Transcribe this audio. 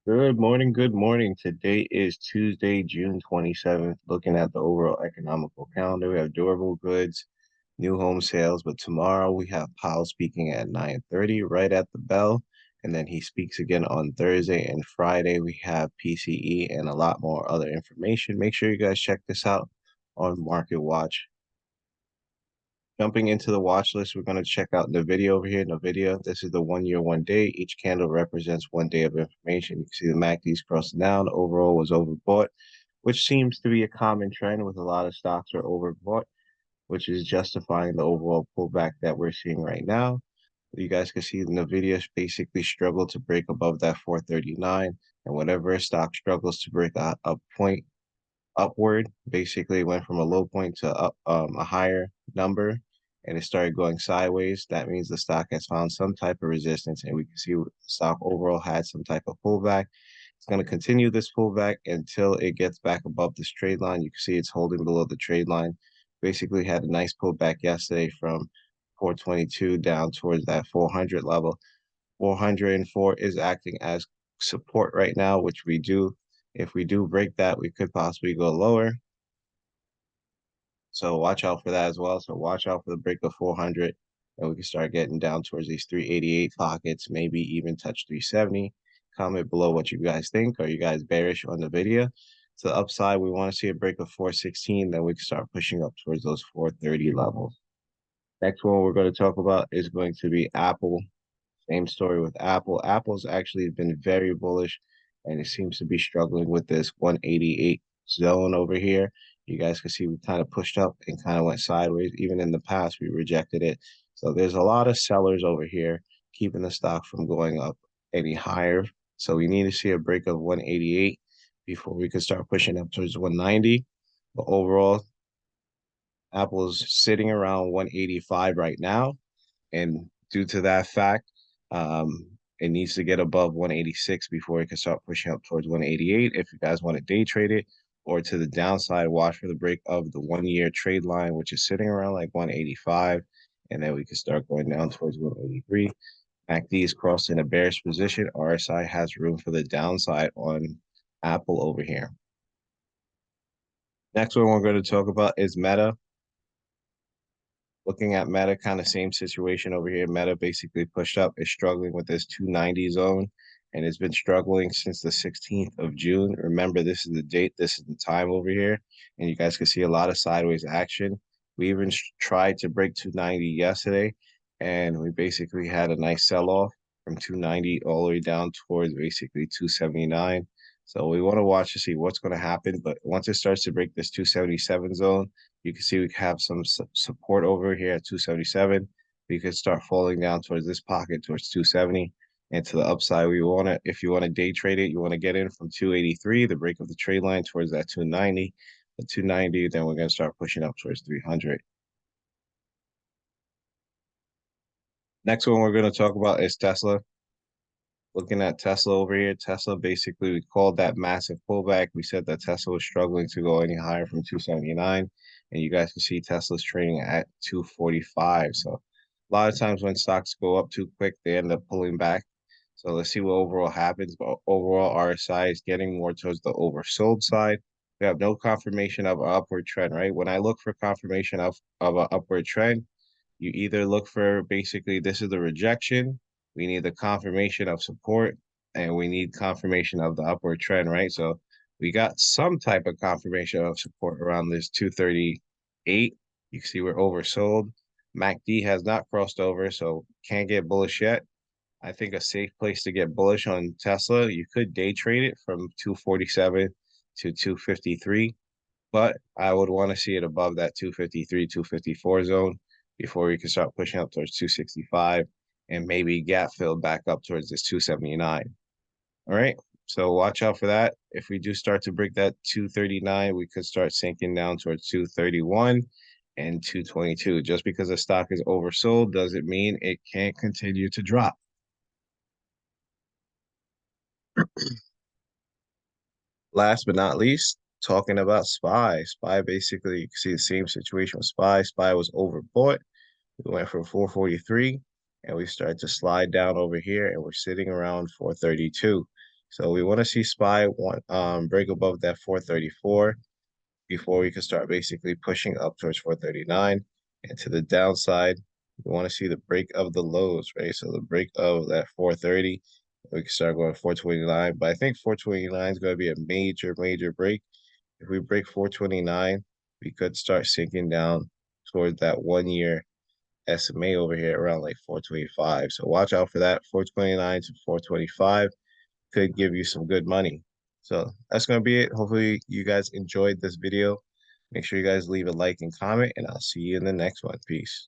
Good morning, good morning. Today is Tuesday, June 27th. Looking at the overall economical calendar, we have durable goods, new home sales, but tomorrow we have Powell speaking at 9:30 right at the bell, and then he speaks again on Thursday and Friday. We have PCE and a lot more other information. Make sure you guys check this out on Market Watch. Jumping into the watch list, we're going to check out the video over here. In the video, this is the 1 year, 1 day. Each candle represents 1 day of information. You can see the MACD's crossing down. Overall was overbought, which seems to be a common trend with a lot of stocks are overbought, which is justifying the overall pullback that we're seeing right now. You guys can see in the video, basically struggled to break above that 439. And whenever a stock struggles to break a point upward. Basically, it went from a low point to a higher number, and it started going sideways. That means the stock has found some type of resistance, and we can see the stock overall had some type of pullback. It's going to continue this pullback until it gets back above this trade line. You can see it's holding below the trade line. Basically, had a nice pullback yesterday from 422 down towards that 400 level. 404 is acting as support right now, which we do. If we do break that, we could possibly go lower. So watch out for that as well. So watch out for the break of 400, and we can start getting down towards these 388 pockets, maybe even touch 370. Comment below what you guys think. Are you guys bearish on the video? To the upside, we want to see a break of 416, then we can start pushing up towards those 430 levels. Next one we're going to talk about is going to be Apple. Same story with Apple. Apple's actually been very bullish, and it seems to be struggling with this 188 zone over here. You guys can see we kind of pushed up and kind of went sideways. Even in the past, we rejected it. So there's a lot of sellers over here keeping the stock from going up any higher. So we need to see a break of 188 before we can start pushing up towards 190. But overall, Apple's sitting around 185 right now. And due to that fact, it needs to get above 186 before it can start pushing up towards 188. If you guys want to day trade it, or to the downside, watch for the break of the 1 year trade line, which is sitting around like 185. And then we can start going down towards 183. MACD is crossed in a bearish position. RSI has room for the downside on Apple over here. Next one we're going to talk about is Meta. Looking at Meta, kind of same situation over here. Meta basically pushed up, is struggling with this 290 zone, and it's been struggling since the 16th of June. Remember, this is the date, this is the time over here, and you guys can see a lot of sideways action. We even tried to break 290 yesterday, and we basically had a nice sell-off from 290 all the way down towards basically 279. So we want to watch to see what's going to happen, but once it starts to break this 277 zone, you can see we have some support over here at 277. We could start falling down towards this pocket towards 270. And to the upside, we want to, if you want to day trade it, you want to get in from 283, the break of the trade line towards that 290. The 290, then we're going to start pushing up towards 300. Next one we're going to talk about is Tesla. Looking at Tesla over here, Tesla basically, we called that massive pullback. We said that Tesla was struggling to go any higher from 279. And you guys can see Tesla's trading at 245. So a lot of times when stocks go up too quick, they end up pulling back. So let's see what overall happens. But overall, RSI is getting more towards the oversold side. We have no confirmation of an upward trend, right? When I look for confirmation of an upward trend, you either look for basically this is the rejection, we need the confirmation of support, and we need confirmation of the upward trend, right? So we got some type of confirmation of support around this 238. You can see we're oversold. MACD has not crossed over, so can't get bullish yet. I think a safe place to get bullish on Tesla, you could day trade it from 247 to 253, but I would want to see it above that 253, 254 zone before we can start pushing up towards 265 and maybe gap fill back up towards this 279. All right. So watch out for that. If we do start to break that 239, we could start sinking down towards 231 and 222. Just because a stock is oversold doesn't mean it can't continue to drop. Last but not least, talking about SPY. SPY basically, you can see the same situation with SPY. SPY was overbought. We went from 443 and we started to slide down over here and we're sitting around 432. So we want to see SPY break above that 434 before we can start basically pushing up towards 439. And to the downside, we want to see the break of the lows, right? So the break of that 430, we can start going 429. But I think 429 is going to be a major break. If we break 429, we could start sinking down towards that 1 year SMA over here around like 425. So watch out for that. 429 to 425 could give you some good money. So that's going to be it. Hopefully you guys enjoyed this video. Make sure you guys leave a like and comment, and I'll see you in the next one. Peace.